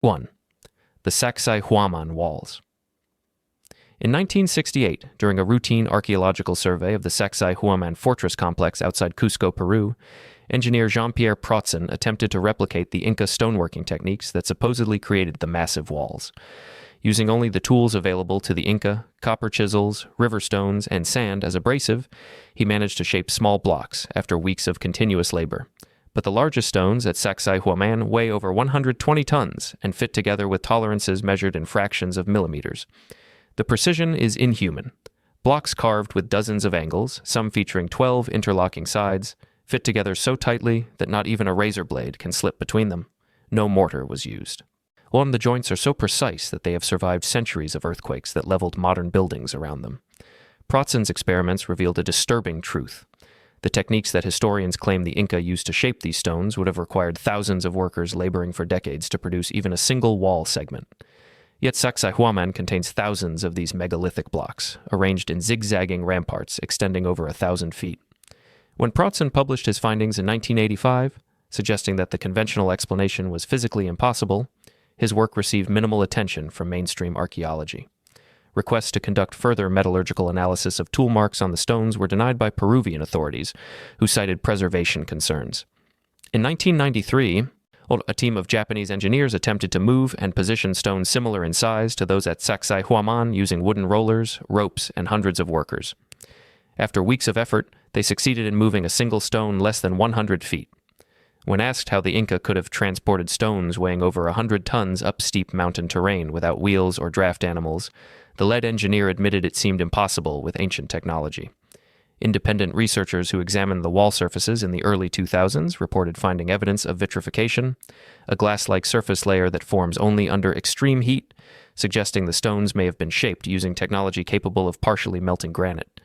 1. The Saxa Huaman walls. In 1968, during a routine archaeological survey of the Saxa Huaman fortress complex outside Cusco, Peru, engineer Jean-Pierre Protzen attempted to replicate the Inca stoneworking techniques that supposedly created the massive walls. Using only the tools available to the Inca, copper chisels, river stones, and sand as abrasive, he managed to shape small blocks after weeks of continuous labor. But the largest stones at Saxa Huaman weigh over 120 tons and fit together with tolerances measured in fractions of millimeters. The precision is inhuman. Blocks carved with dozens of angles, some featuring 12 interlocking sides, fit together so tightly that not even a razor blade can slip between them. No mortar was used. The joints are so precise that they have survived centuries of earthquakes that leveled modern buildings around them. Protzen's experiments revealed a disturbing truth. The techniques that historians claim the Inca used to shape these stones would have required thousands of workers laboring for decades to produce even a single wall segment. Yet Saxa Huaman contains thousands of these megalithic blocks, arranged in zigzagging ramparts extending over 1,000 feet. When Protzen published his findings in 1985, suggesting that the conventional explanation was physically impossible, his work received minimal attention from mainstream archaeology. Requests to conduct further metallurgical analysis of tool marks on the stones were denied by Peruvian authorities, who cited preservation concerns. In 1993, a team of Japanese engineers attempted to move and position stones similar in size to those at Saxa Huaman using wooden rollers, ropes, and hundreds of workers. After weeks of effort, they succeeded in moving a single stone less than 100 feet. When asked how the Inca could have transported stones weighing over 100 tons up steep mountain terrain without wheels or draft animals, the lead engineer admitted it seemed impossible with ancient technology. Independent researchers who examined the wall surfaces in the early 2000s reported finding evidence of vitrification, a glass-like surface layer that forms only under extreme heat, suggesting the stones may have been shaped using technology capable of partially melting granite.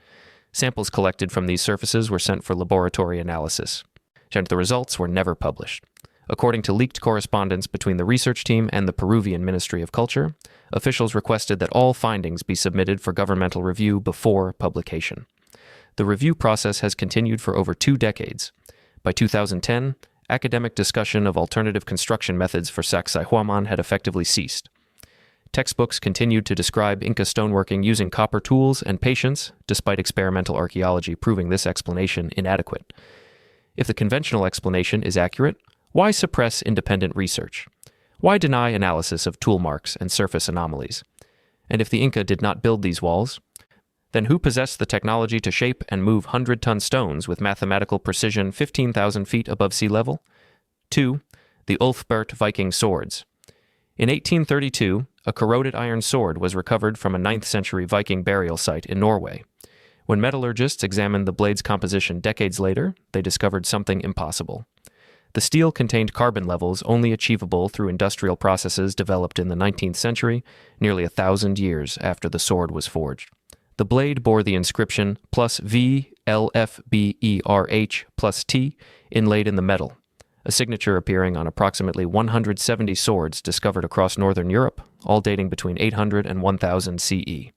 Samples collected from these surfaces were sent for laboratory analysis, and the results were never published. According to leaked correspondence between the research team and the Peruvian Ministry of Culture, officials requested that all findings be submitted for governmental review before publication. The review process has continued for over 2 decades. By 2010, academic discussion of alternative construction methods for Saxa Huaman had effectively ceased. Textbooks continued to describe Inca stoneworking using copper tools and patience, despite experimental archaeology proving this explanation inadequate. If the conventional explanation is accurate, why suppress independent research? Why deny analysis of tool marks and surface anomalies? And if the Inca did not build these walls, then who possessed the technology to shape and move 100-ton stones with mathematical precision 15,000 feet above sea level? 2. The ulfberht Viking swords. In 1832, a corroded iron sword was recovered from a 9th century Viking burial site in Norway. When metallurgists examined the blade's composition decades later, they discovered something impossible. The steel contained carbon levels only achievable through industrial processes developed in the 19th century, nearly 1,000 years after the sword was forged. The blade bore the inscription plus V LFBERH plus T inlaid in the metal, a signature appearing on approximately 170 swords discovered across northern Europe, all dating between 800 and 1000 CE.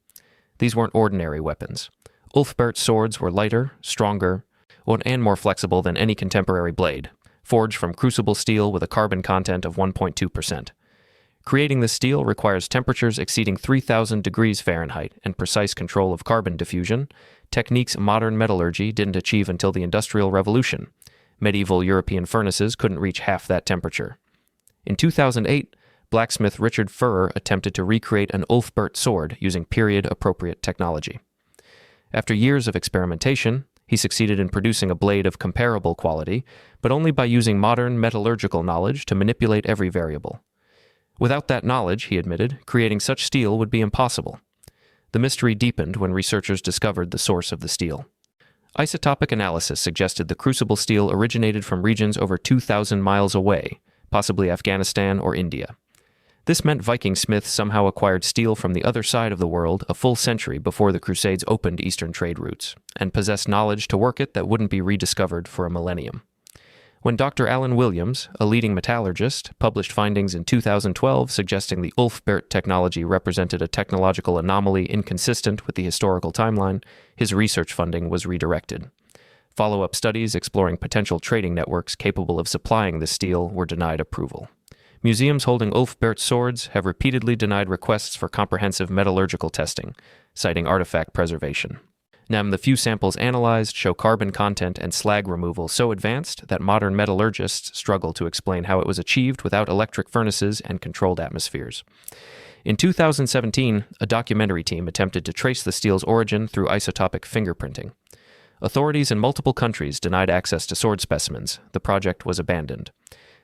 These weren't ordinary weapons. Ulfberht swords were lighter, stronger, and more flexible than any contemporary blade, forged from crucible steel with a carbon content of 1.2%. Creating this steel requires temperatures exceeding 3,000 degrees Fahrenheit and precise control of carbon diffusion, techniques modern metallurgy didn't achieve until the Industrial Revolution. Medieval European furnaces couldn't reach half that temperature. In 2008, blacksmith Richard Furrer attempted to recreate an Ulfberht sword using period-appropriate technology. After years of experimentation, he succeeded in producing a blade of comparable quality, but only by using modern metallurgical knowledge to manipulate every variable. Without that knowledge, he admitted, creating such steel would be impossible. The mystery deepened when researchers discovered the source of the steel. Isotopic analysis suggested the crucible steel originated from regions over 2,000 miles away, possibly Afghanistan or India. This meant Viking smiths somehow acquired steel from the other side of the world a full century before the Crusades opened eastern trade routes, and possessed knowledge to work it that wouldn't be rediscovered for a millennium. When Dr. Alan Williams, a leading metallurgist, published findings in 2012 suggesting the ulfberht technology represented a technological anomaly inconsistent with the historical timeline, his research funding was redirected. Follow-up studies exploring potential trading networks capable of supplying this steel were denied approval. museums holding ulfberht swords have repeatedly denied requests for comprehensive metallurgical testing, citing artifact preservation. The few samples analyzed show carbon content and slag removal so advanced that modern metallurgists struggle to explain how it was achieved without electric furnaces and controlled atmospheres. In 2017, a documentary team attempted to trace the steel's origin through isotopic fingerprinting. Authorities in multiple countries denied access to sword specimens. The project was abandoned.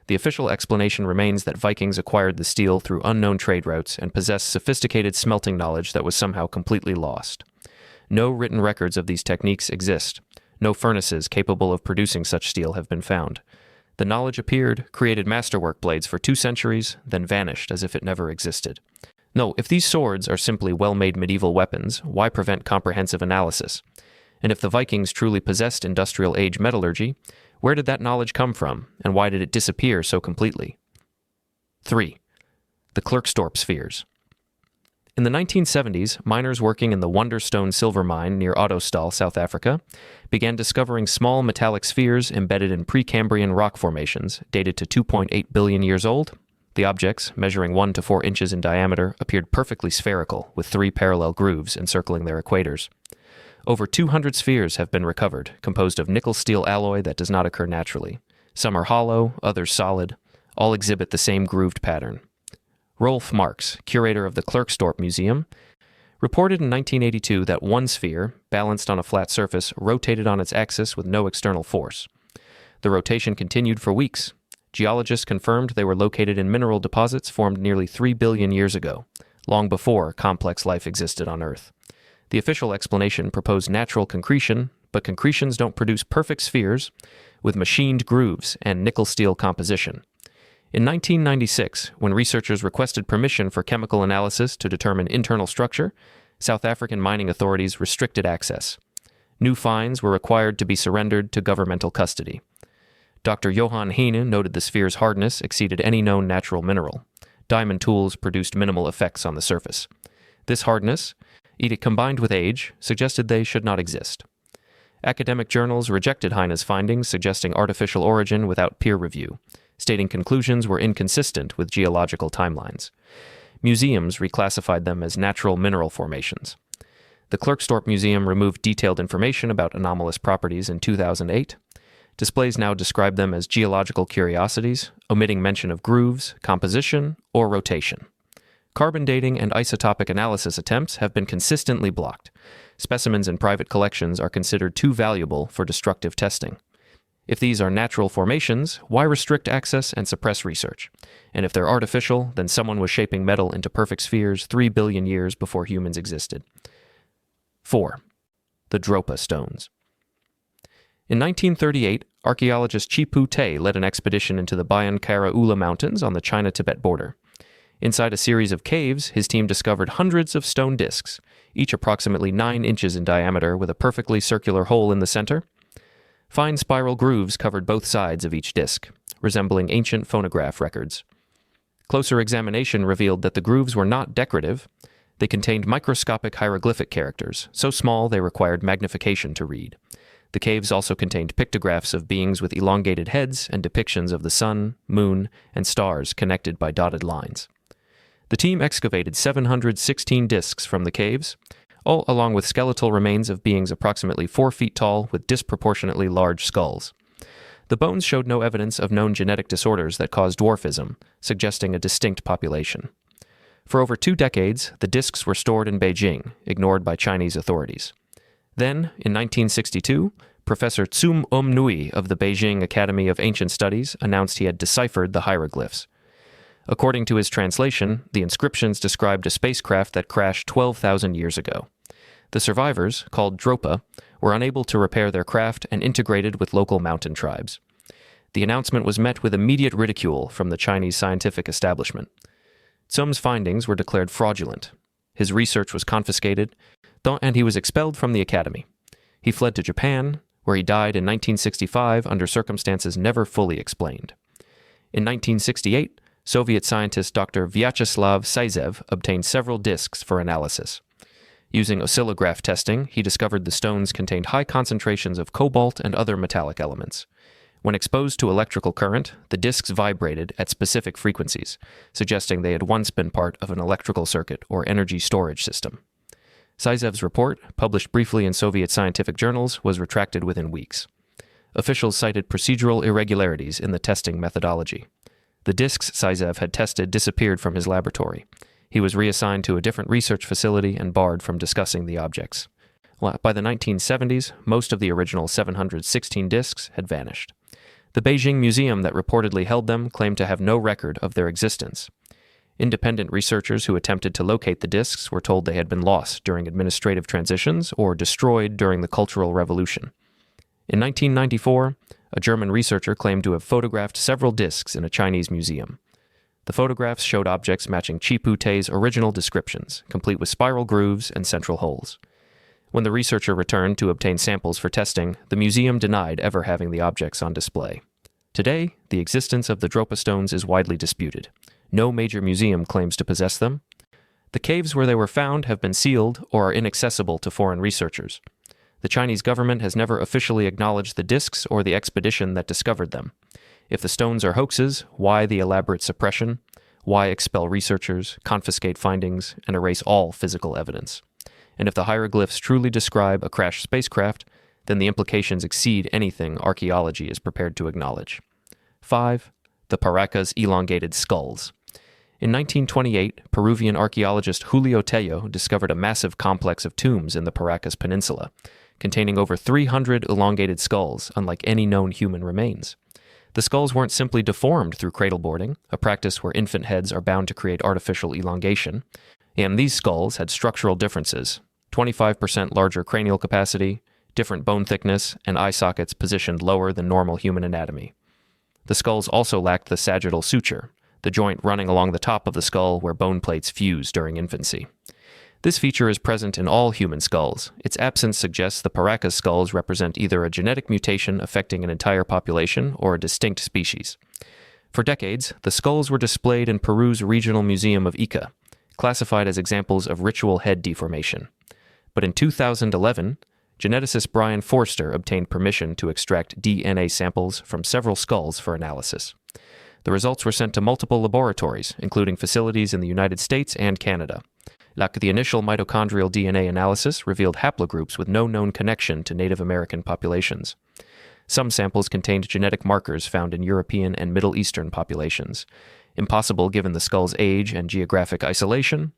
The official explanation remains that Vikings acquired the steel through unknown trade routes and possessed sophisticated smelting knowledge that was somehow completely lost. No written records of these techniques exist. No furnaces capable of producing such steel have been found. The knowledge appeared, created masterwork blades for 2 centuries, then vanished as if it never existed. No, if these swords are simply well-made medieval weapons, why prevent comprehensive analysis? And if the Vikings truly possessed industrial age metallurgy, where did that knowledge come from, and why did it disappear so completely? 3. The Klerksdorp spheres. In the 1970s, miners working in the Wonderstone silver mine near Ottosdal, South Africa, began discovering small metallic spheres embedded in Precambrian rock formations dated to 2.8 billion years old. The objects, measuring 1 to 4 inches in diameter, appeared perfectly spherical, with 3 parallel grooves encircling their equators. Over 200 spheres have been recovered, composed of nickel-steel alloy that does not occur naturally. Some are hollow, others solid. All exhibit the same grooved pattern. Rolf Marx, curator of the Klerksdorp Museum, reported in 1982 that one sphere, balanced on a flat surface, rotated on its axis with no external force. The rotation continued for weeks. Geologists confirmed they were located in mineral deposits formed nearly 3 billion years ago, long before complex life existed on Earth. The official explanation proposed natural concretion, but concretions don't produce perfect spheres with machined grooves and nickel-steel composition. In 1996, when researchers requested permission for chemical analysis to determine internal structure, South African mining authorities restricted access. New finds were required to be surrendered to governmental custody. Dr. Johan Heine noted the sphere's hardness exceeded any known natural mineral. Diamond tools produced minimal effects on the surface. This hardness, combined with age, suggested they should not exist. Academic journals rejected Heine's findings, suggesting artificial origin without peer review, stating conclusions were inconsistent with geological timelines. Museums reclassified them as natural mineral formations. The Klerksdorp Museum removed detailed information about anomalous properties in 2008. Displays now describe them as geological curiosities, omitting mention of grooves, composition, or rotation. Carbon dating and isotopic analysis attempts have been consistently blocked. Specimens in private collections are considered too valuable for destructive testing. If these are natural formations, why restrict access and suppress research? And if they're artificial, then someone was shaping metal into perfect spheres 3 billion years before humans existed. 4. The Dropa stones. In 1938, archaeologist Chipu Te led an expedition into the Bayan Kara Ula Mountains on the China-Tibet border. Inside a series of caves, his team discovered hundreds of stone discs, each approximately 9 inches in diameter with a perfectly circular hole in the center. Fine spiral grooves covered both sides of each disc, resembling ancient phonograph records. Closer examination revealed that the grooves were not decorative. They contained microscopic hieroglyphic characters, so small they required magnification to read. The caves also contained pictographs of beings with elongated heads and depictions of the sun, moon, and stars connected by dotted lines. The team excavated 716 discs from the caves, all along with skeletal remains of beings approximately 4 feet tall with disproportionately large skulls. The bones showed no evidence of known genetic disorders that cause dwarfism, suggesting a distinct population. For over 2 decades, the discs were stored in Beijing, ignored by Chinese authorities. Then, in 1962, Professor Tsum Nui of the Beijing Academy of Ancient Studies announced he had deciphered the hieroglyphs. According to his translation, the inscriptions described a spacecraft that crashed 12,000 years ago. The survivors, called dropa, were unable to repair their craft and integrated with local mountain tribes. The announcement was met with immediate ridicule from the Chinese scientific establishment. Tsum's findings were declared fraudulent. His research was confiscated, and he was expelled from the academy. He fled to Japan, where he died in 1965 under circumstances never fully explained. In 1968, Soviet scientist Dr. Vyacheslav Syzev obtained several discs for analysis. Using oscillograph testing, he discovered the stones contained high concentrations of cobalt and other metallic elements. When exposed to electrical current, the discs vibrated at specific frequencies, suggesting they had once been part of an electrical circuit or energy storage system. Sizev's report, published briefly in Soviet scientific journals, was retracted within weeks. Officials cited procedural irregularities in the testing methodology. The discs Sizev had tested disappeared from his laboratory. He was reassigned to a different research facility and barred from discussing the objects. By the 1970s, most of the original 716 discs had vanished. The Beijing museum that reportedly held them claimed to have no record of their existence. Independent researchers who attempted to locate the discs were told they had been lost during administrative transitions or destroyed during the Cultural Revolution. In 1994, a German researcher claimed to have photographed several discs in a Chinese museum. The photographs showed objects matching Chiputei's original descriptions, complete with spiral grooves and central holes. When the researcher returned to obtain samples for testing, the museum denied ever having the objects on display. Today, the existence of the dropa stones is widely disputed. No major museum claims to possess them. The caves where they were found have been sealed or are inaccessible to foreign researchers. The Chinese government has never officially acknowledged the discs or the expedition that discovered them. If the stones are hoaxes, why the elaborate suppression? Why expel researchers, confiscate findings, and erase all physical evidence? And if the hieroglyphs truly describe a crashed spacecraft, then the implications exceed anything archaeology is prepared to acknowledge. 5. The Paracas elongated skulls. In 1928, Peruvian archaeologist Julio Tello discovered a massive complex of tombs in the Paracas Peninsula, containing over 300 elongated skulls, unlike any known human remains. The skulls weren't simply deformed through cradleboarding, a practice where infant heads are bound to create artificial elongation, and these skulls had structural differences: 25% larger cranial capacity, different bone thickness, and eye sockets positioned lower than normal human anatomy. The skulls also lacked the sagittal suture, the joint running along the top of the skull where bone plates fuse during infancy. This feature is present in all human skulls. Its absence suggests the Paracas skulls represent either a genetic mutation affecting an entire population or a distinct species. For decades, the skulls were displayed in Peru's regional museum of Ica, classified as examples of ritual head deformation. But in 2011, geneticist Brian Forster obtained permission to extract DNA samples from several skulls for analysis. The results were sent to multiple laboratories, including facilities in the United States and Canada. Like the initial mitochondrial DNA analysis revealed haplogroups with no known connection to Native American populations. Some samples contained genetic markers found in European and Middle Eastern populations, impossible given the skull's age and geographic isolation.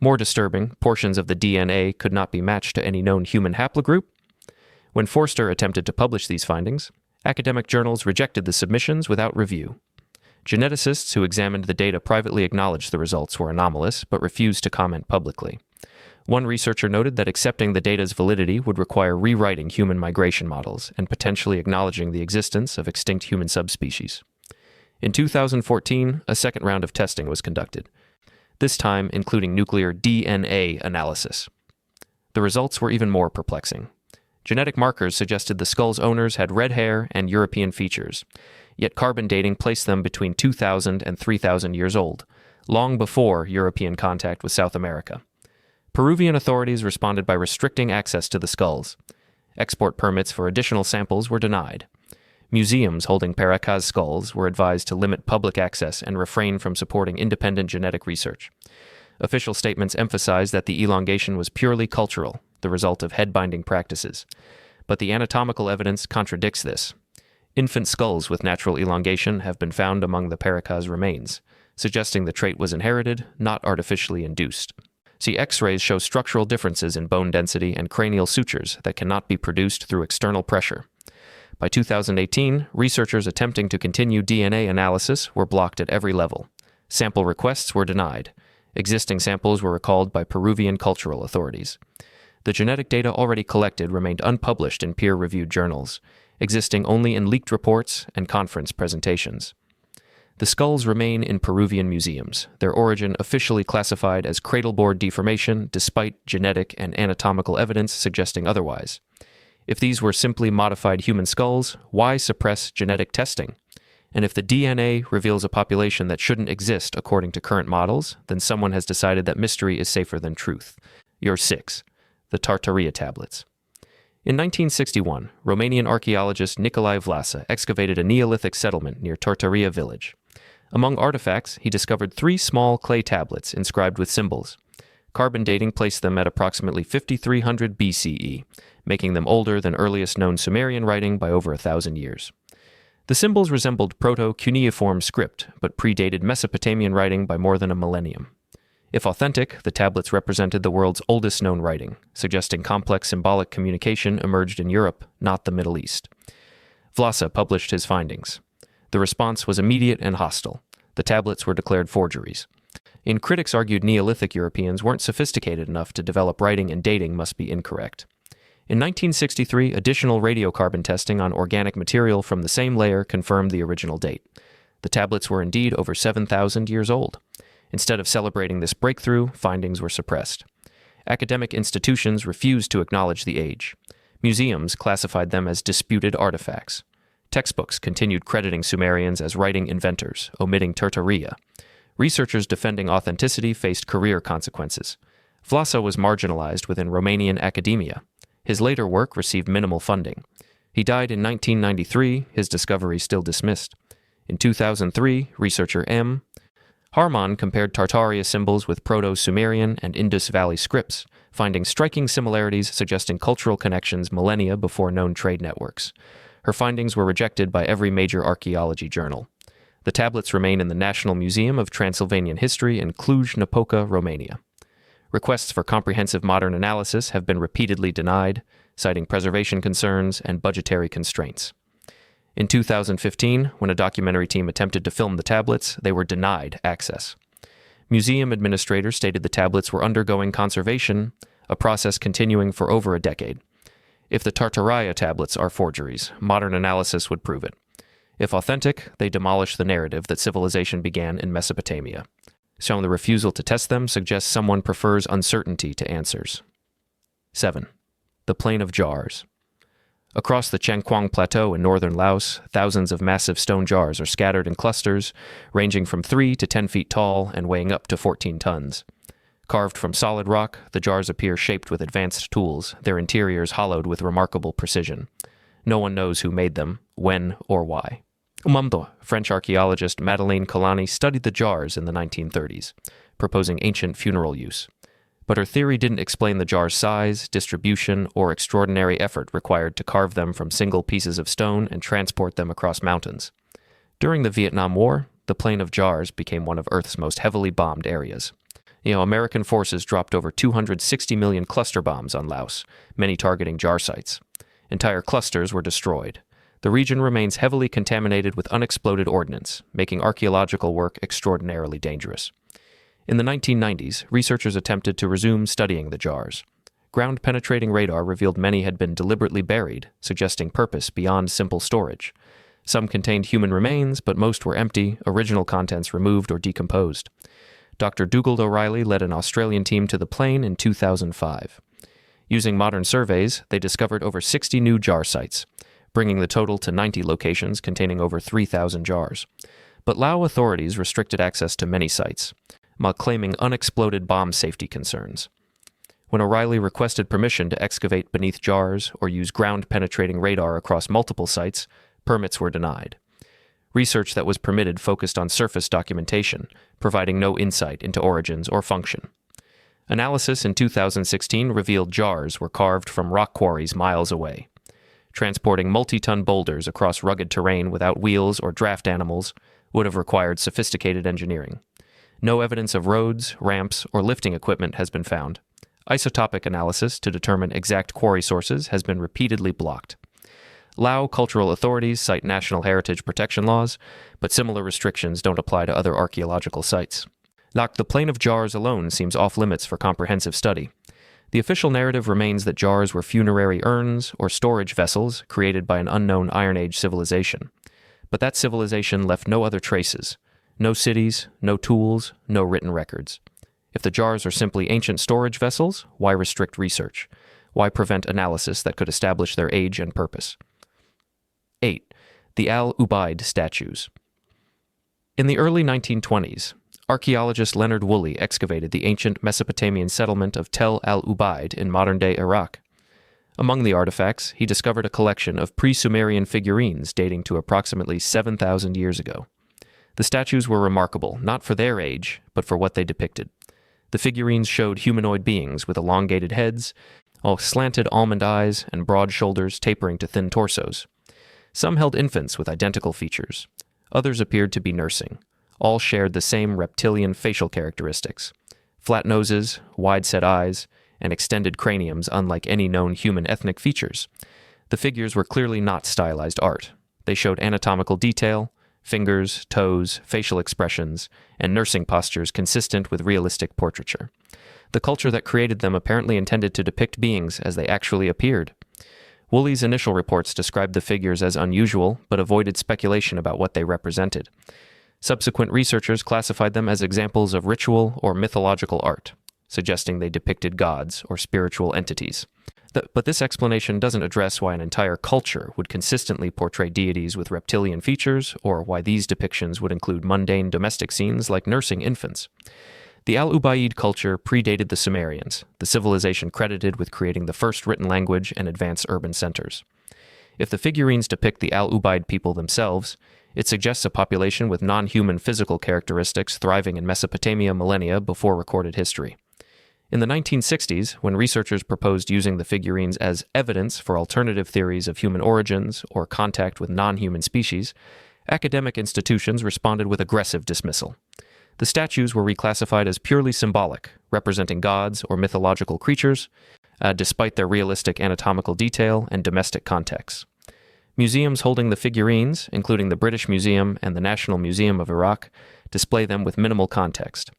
More disturbing, portions of the DNA could not be matched to any known human haplogroup. When Forster attempted to publish these findings, academic journals rejected the submissions without review. Geneticists who examined the data privately acknowledged the results were anomalous, but refused to comment publicly. One researcher noted that accepting the data's validity would require rewriting human migration models and potentially acknowledging the existence of extinct human subspecies. In 2014, a second round of testing was conducted, this time including nuclear DNA analysis. The results were even more perplexing. Genetic markers suggested the skull's owners had red hair and European features, yet carbon dating placed them between 2,000 and 3,000 years old, long before European contact with South America. Peruvian authorities responded by restricting access to the skulls. Export permits for additional samples were denied. Museums holding Paracas skulls were advised to limit public access and refrain from supporting independent genetic research. Official statements emphasized that the elongation was purely cultural, the result of head-binding practices. But the anatomical evidence contradicts this. Infant skulls with natural elongation have been found among the Paracas remains, suggesting the trait was inherited, not artificially induced. See, X-rays show structural differences in bone density and cranial sutures that cannot be produced through external pressure. By 2018, researchers attempting to continue DNA analysis were blocked at every level. Sample requests were denied. Existing samples were recalled by Peruvian cultural authorities. The genetic data already collected remained unpublished in peer-reviewed journals, existing only in leaked reports and conference presentations. The skulls remain in Peruvian museums, their origin officially classified as cradleboard deformation despite genetic and anatomical evidence suggesting otherwise. If these were simply modified human skulls, why suppress genetic testing? And if the DNA reveals a population that shouldn't exist according to current models, then someone has decided that mystery is safer than truth. Year 6. The Tartaria tablets. In 1961, Romanian archaeologist Nicolae Vlasa excavated a Neolithic settlement near Tartaria village. Among artifacts, he discovered 3 small clay tablets inscribed with symbols. Carbon dating placed them at approximately 5300 BCE, making them older than earliest known Sumerian writing by over 1,000 years. The symbols resembled proto-cuneiform script, but predated Mesopotamian writing by more than a millennium. If authentic, the tablets represented the world's oldest known writing, suggesting complex symbolic communication emerged in Europe, not the Middle East. Vlasa published his findings. The response was immediate and hostile. The tablets were declared forgeries. Critics argued Neolithic Europeans weren't sophisticated enough to develop writing, and dating must be incorrect. In 1963, additional radiocarbon testing on organic material from the same layer confirmed the original date. The tablets were indeed over 7,000 years old. Instead of celebrating this breakthrough, findings were suppressed. Academic institutions refused to acknowledge the age. Museums classified them as disputed artifacts. Textbooks continued crediting Sumerians as writing inventors, omitting Tartaria. Researchers defending authenticity faced career consequences. Vlasa was marginalized within Romanian academia. His later work received minimal funding. He died in 1993, his discovery still dismissed. In 2003, researcher M. Harman compared Tartaria symbols with Proto-Sumerian and Indus Valley scripts, finding striking similarities suggesting cultural connections millennia before known trade networks. Her findings were rejected by every major archaeology journal. The tablets remain in the National Museum of Transylvanian History in Cluj-Napoca, Romania. Requests for comprehensive modern analysis have been repeatedly denied, citing preservation concerns and budgetary constraints. In 2015, when a documentary team attempted to film the tablets, they were denied access. Museum administrators stated the tablets were undergoing conservation, a process continuing for over a decade. If the Tartaria tablets are forgeries, modern analysis would prove it. If authentic, they demolish the narrative that civilization began in Mesopotamia. So the refusal to test them suggests someone prefers uncertainty to answers. 7. The Plain of Jars. Across the Changkwang Plateau in northern Laos, thousands of massive stone jars are scattered in clusters, ranging from 3 to 10 feet tall and weighing up to 14 tons. Carved from solid rock, the jars appear shaped with advanced tools, their interiors hollowed with remarkable precision. No one knows who made them, when, or why. French archaeologist Madeleine Colani studied the jars in the 1930s, proposing ancient funeral use. But her theory didn't explain the jar's size, distribution, or extraordinary effort required to carve them from single pieces of stone and transport them across mountains. During the Vietnam War, the Plain of Jars became one of Earth's most heavily bombed areas. American forces dropped over 260 million cluster bombs on Laos, many targeting jar sites. Entire clusters were destroyed. The region remains heavily contaminated with unexploded ordnance, making archaeological work extraordinarily dangerous. In the 1990s, researchers attempted to resume studying the jars. Ground-penetrating radar revealed many had been deliberately buried, suggesting purpose beyond simple storage. Some contained human remains, but most were empty, original contents removed or decomposed. Dr. Dougal O'Reilly led an Australian team to the plain in 2005. Using modern surveys, they discovered over 60 new jar sites, bringing the total to 90 locations containing over 3,000 jars. But Lao authorities restricted access to many sites, while claiming unexploded bomb safety concerns. When O'Reilly requested permission to excavate beneath jars or use ground-penetrating radar across multiple sites, permits were denied. Research that was permitted focused on surface documentation, providing no insight into origins or function. Analysis in 2016 revealed jars were carved from rock quarries miles away. Transporting multi-ton boulders across rugged terrain without wheels or draft animals would have required sophisticated engineering. No evidence of roads, ramps, or lifting equipment has been found. Isotopic analysis to determine exact quarry sources has been repeatedly blocked. Lao cultural authorities cite national heritage protection laws, but similar restrictions don't apply to other archaeological sites. The Plain of Jars alone seems off-limits for comprehensive study. The official narrative remains that jars were funerary urns or storage vessels created by an unknown Iron Age civilization. But that civilization left no other traces. No cities, no tools, no written records. If the jars are simply ancient storage vessels, why restrict research? Why prevent analysis that could establish their age and purpose? 8. The Al-Ubaid statues. In the early 1920s, archaeologist Leonard Woolley excavated the ancient Mesopotamian settlement of Tel al-Ubaid in modern-day Iraq. Among the artifacts, he discovered a collection of pre-Sumerian figurines dating to approximately 7,000 years ago. The statues were remarkable, not for their age, but for what they depicted. The figurines showed humanoid beings with elongated heads, all slanted almond eyes, and broad shoulders tapering to thin torsos. Some held infants with identical features. Others appeared to be nursing. All shared the same reptilian facial characteristics: flat noses, wide-set eyes, and extended craniums unlike any known human ethnic features. The figures were clearly not stylized art. They showed anatomical detail, fingers, toes, facial expressions, and nursing postures consistent with realistic portraiture. The culture that created them apparently intended to depict beings as they actually appeared. Woolley's initial reports described the figures as unusual, but avoided speculation about what they represented. Subsequent researchers classified them as examples of ritual or mythological art, suggesting they depicted gods or spiritual entities. But this explanation doesn't address why an entire culture would consistently portray deities with reptilian features, or why these depictions would include mundane domestic scenes like nursing infants. The al-Ubaid culture predated the Sumerians, the civilization credited with creating the first written language and advanced urban centers. If the figurines depict the al-Ubaid people themselves, it suggests a population with non-human physical characteristics thriving in Mesopotamia millennia before recorded history. In the 1960s, when researchers proposed using the figurines as evidence for alternative theories of human origins or contact with non-human species, academic institutions responded with aggressive dismissal. The statues were reclassified as purely symbolic, representing gods or mythological creatures, despite their realistic anatomical detail and domestic context. Museums holding the figurines, including the British Museum and the National Museum of Iraq, display them with minimal context.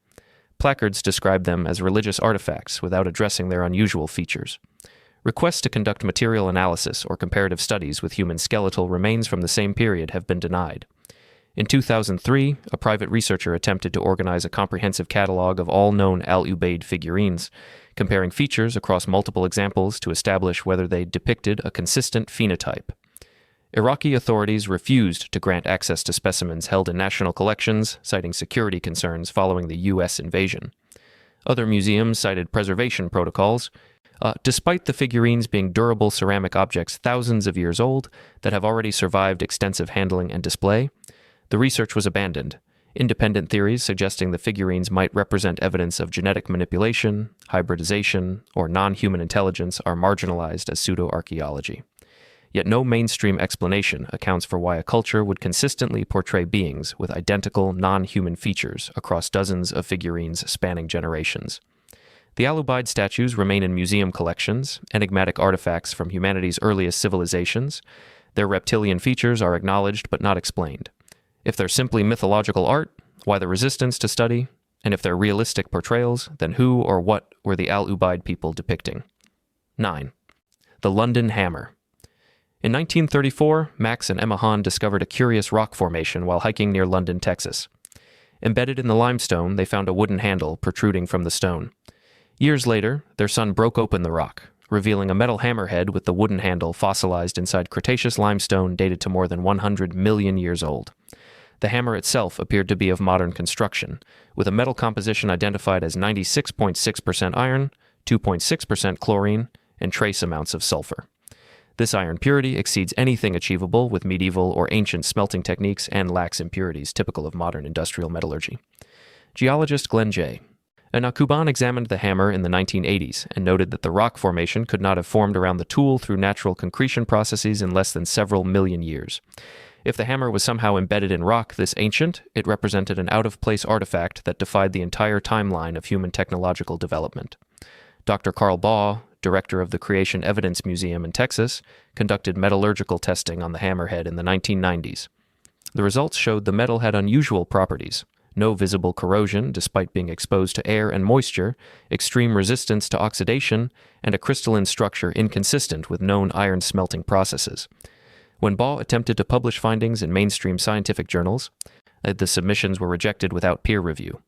Placards describe them as religious artifacts without addressing their unusual features. Requests to conduct material analysis or comparative studies with human skeletal remains from the same period have been denied. In 2003, a private researcher attempted to organize a comprehensive catalog of all known al-Ubaid figurines, comparing features across multiple examples to establish whether they depicted a consistent phenotype. Iraqi authorities refused to grant access to specimens held in national collections, citing security concerns following the U.S. invasion. Other museums cited preservation protocols. Despite the figurines being durable ceramic objects thousands of years old that have already survived extensive handling and display, the research was abandoned. Independent theories suggesting the figurines might represent evidence of genetic manipulation, hybridization, or non-human intelligence are marginalized as pseudo-archaeology. Yet no mainstream explanation accounts for why a culture would consistently portray beings with identical non-human features across dozens of figurines spanning generations. The al-Ubaid statues remain in museum collections, enigmatic artifacts from humanity's earliest civilizations. Their reptilian features are acknowledged but not explained. If they're simply mythological art, why the resistance to study? And if they're realistic portrayals, then who or what were the al-Ubaid people depicting? 9. The London Hammer. In 1934, Max and Emma Hahn discovered a curious rock formation while hiking near London, Texas. Embedded in the limestone, they found a wooden handle protruding from the stone. Years later, their son broke open the rock, revealing a metal hammerhead with the wooden handle fossilized inside Cretaceous limestone dated to more than 100 million years old. The hammer itself appeared to be of modern construction, with a metal composition identified as 96.6% iron, 2.6% chlorine, and trace amounts of sulfur. This iron purity exceeds anything achievable with medieval or ancient smelting techniques and lacks impurities typical of modern industrial metallurgy. Geologist Glenn J. Kuban examined the hammer in the 1980s and noted that the rock formation could not have formed around the tool through natural concretion processes in less than several million years. If the hammer was somehow embedded in rock this ancient, it represented an out-of-place artifact that defied the entire timeline of human technological development. Dr. Carl Baugh, director of the Creation Evidence Museum in Texas, conducted metallurgical testing on the hammerhead in the 1990s. The results showed the metal had unusual properties: no visible corrosion despite being exposed to air and moisture, extreme resistance to oxidation, and a crystalline structure inconsistent with known iron smelting processes. When Baugh attempted to publish findings in mainstream scientific journals, the submissions were rejected without peer review.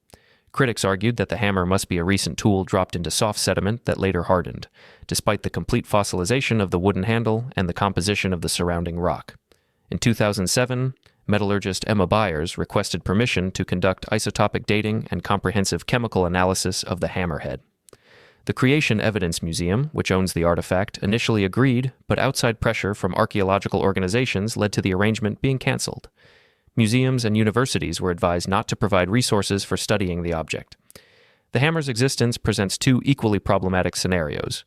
Critics argued that the hammer must be a recent tool dropped into soft sediment that later hardened, despite the complete fossilization of the wooden handle and the composition of the surrounding rock. In 2007, metallurgist Emma Byers requested permission to conduct isotopic dating and comprehensive chemical analysis of the hammerhead. The Creation Evidence Museum, which owns the artifact, initially agreed, but outside pressure from archaeological organizations led to the arrangement being cancelled. Museums and universities were advised not to provide resources for studying the object. The hammer's existence presents two equally problematic scenarios.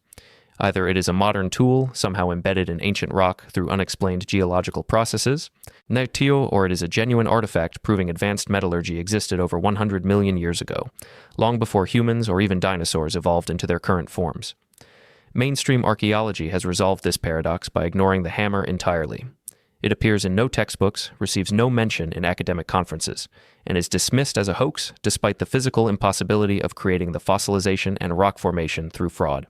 Either it is a modern tool, somehow embedded in ancient rock through unexplained geological processes, or it is a genuine artifact proving advanced metallurgy existed over 100 million years ago, long before humans or even dinosaurs evolved into their current forms. Mainstream archaeology has resolved this paradox by ignoring the hammer entirely. It appears in no textbooks, receives no mention in academic conferences, and is dismissed as a hoax despite the physical impossibility of creating the fossilization and rock formation through fraud.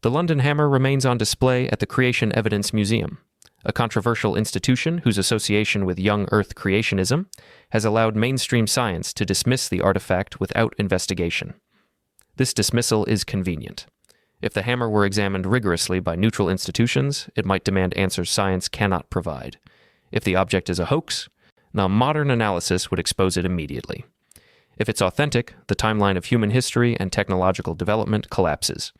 The London hammer remains on display at the Creation Evidence Museum, a controversial institution whose association with young Earth creationism has allowed mainstream science to dismiss the artifact without investigation. This dismissal is convenient. If the hammer were examined rigorously by neutral institutions, it might demand answers science cannot provide. If the object is a hoax, now modern analysis would expose it immediately. If it's authentic, the timeline of human history and technological development collapses.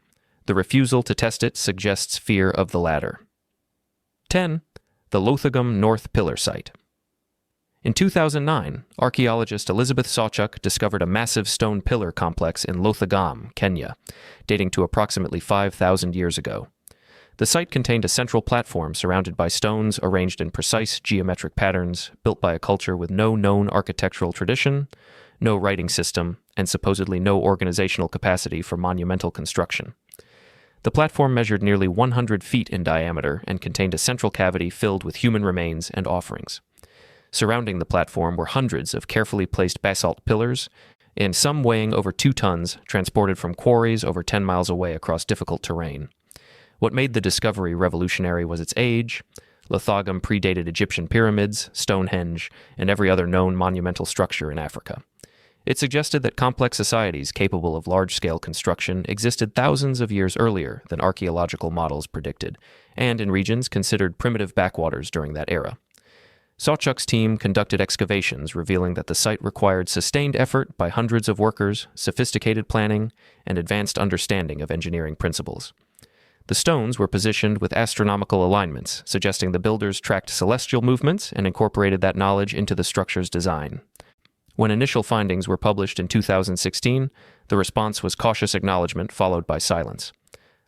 The refusal to test it suggests fear of the latter. 10. The Lothagam North Pillar Site. In 2009, archaeologist Elizabeth Sawchuk discovered a massive stone pillar complex in Lothagam, Kenya, dating to approximately 5,000 years ago. The site contained a central platform surrounded by stones arranged in precise geometric patterns, built by a culture with no known architectural tradition, no writing system, and supposedly no organizational capacity for monumental construction. The platform measured nearly 100 feet in diameter and contained a central cavity filled with human remains and offerings. Surrounding the platform were hundreds of carefully placed basalt pillars, and some weighing over 2 tons, transported from quarries over 10 miles away across difficult terrain. What made the discovery revolutionary was its age. Lothagam predated Egyptian pyramids, Stonehenge, and every other known monumental structure in Africa. It suggested that complex societies capable of large-scale construction existed thousands of years earlier than archaeological models predicted, and in regions considered primitive backwaters during that era. Sawchuk's team conducted excavations revealing that the site required sustained effort by hundreds of workers, sophisticated planning, and advanced understanding of engineering principles. The stones were positioned with astronomical alignments, suggesting the builders tracked celestial movements and incorporated that knowledge into the structure's design. When initial findings were published in 2016, the response was cautious acknowledgement followed by silence.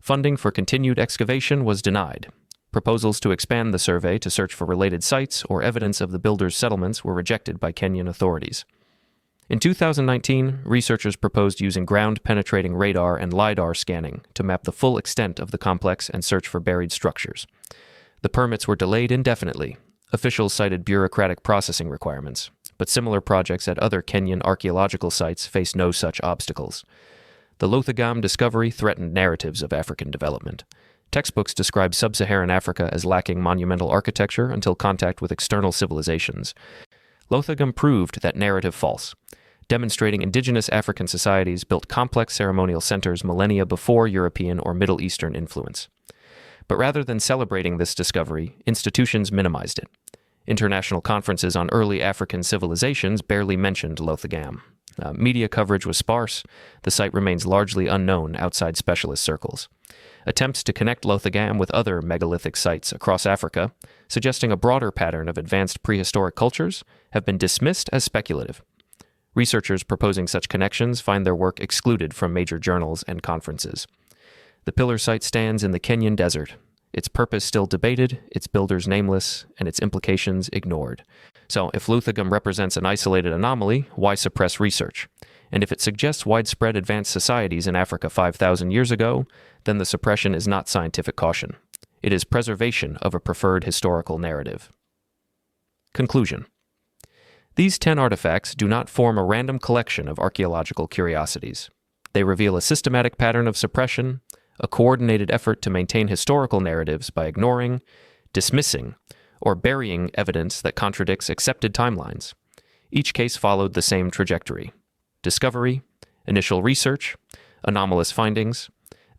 Funding for continued excavation was denied. Proposals to expand the survey to search for related sites or evidence of the builders' settlements were rejected by Kenyan authorities. In 2019, researchers proposed using ground-penetrating radar and LiDAR scanning to map the full extent of the complex and search for buried structures. The permits were delayed indefinitely. Officials cited bureaucratic processing requirements, but similar projects at other Kenyan archaeological sites face no such obstacles. The Lothagam discovery threatened narratives of African development. Textbooks describe sub-Saharan Africa as lacking monumental architecture until contact with external civilizations. Lothagam proved that narrative false, demonstrating indigenous African societies built complex ceremonial centers millennia before European or Middle Eastern influence. But rather than celebrating this discovery, institutions minimized it. International conferences on early African civilizations barely mentioned Lothagam. Media coverage was sparse. The site remains largely unknown outside specialist circles. Attempts to connect Lothagam with other megalithic sites across Africa, suggesting a broader pattern of advanced prehistoric cultures, have been dismissed as speculative. Researchers proposing such connections find their work excluded from major journals and conferences. The pillar site stands in the Kenyan desert, its purpose still debated, its builders nameless, and its implications ignored. So, if Lothagam represents an isolated anomaly, why suppress research? And if it suggests widespread advanced societies in Africa 5,000 years ago, then the suppression is not scientific caution. It is preservation of a preferred historical narrative. Conclusion. These 10 artifacts do not form a random collection of archaeological curiosities. They reveal a systematic pattern of suppression, a coordinated effort to maintain historical narratives by ignoring, dismissing, or burying evidence that contradicts accepted timelines. Each case followed the same trajectory: discovery, initial research, anomalous findings,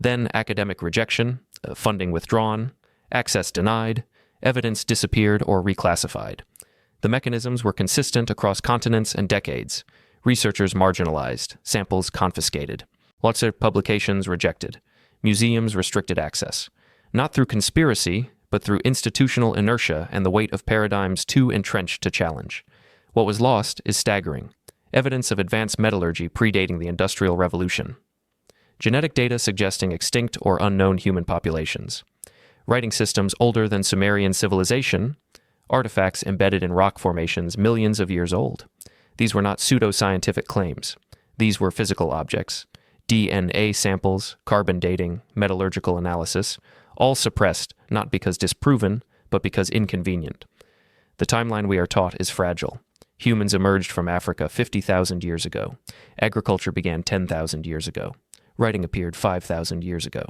then academic rejection, funding withdrawn, access denied, evidence disappeared or reclassified. The mechanisms were consistent across continents and decades, researchers marginalized, samples confiscated. Lots of publications rejected. Museums restricted access. Not through conspiracy, but through institutional inertia and the weight of paradigms too entrenched to challenge. What was lost is staggering. Evidence of advanced metallurgy predating the Industrial Revolution. Genetic data suggesting extinct or unknown human populations. Writing systems older than Sumerian civilization. Artifacts embedded in rock formations millions of years old. These were not pseudo-scientific claims. These were physical objects. DNA samples, carbon dating, metallurgical analysis, all suppressed not because disproven, but because inconvenient. The timeline we are taught is fragile. Humans emerged from Africa 50,000 years ago. Agriculture began 10,000 years ago. Writing appeared 5,000 years ago.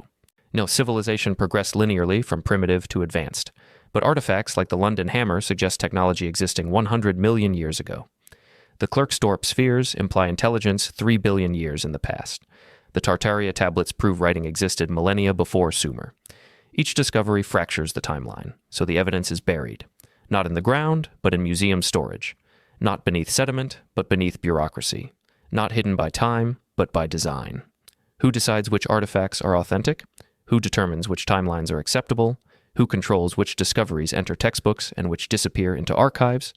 No, civilization progressed linearly from primitive to advanced. But artifacts like the London hammer suggest technology existing 100 million years ago. The Klerksdorp spheres imply intelligence 3 billion years in the past. The Tartaria tablets prove writing existed millennia before Sumer. Each discovery fractures the timeline, so the evidence is buried. Not in the ground, but in museum storage. Not beneath sediment, but beneath bureaucracy. Not hidden by time, but by design. Who decides which artifacts are authentic? Who determines which timelines are acceptable? Who controls which discoveries enter textbooks and which disappear into archives?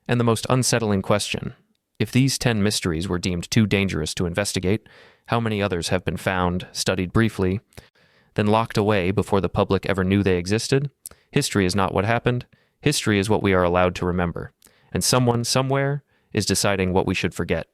And the most unsettling question, if these 10 mysteries were deemed too dangerous to investigate, how many others have been found, studied briefly, then locked away before the public ever knew they existed? History is not what happened. History is what we are allowed to remember. And someone, somewhere, is deciding what we should forget.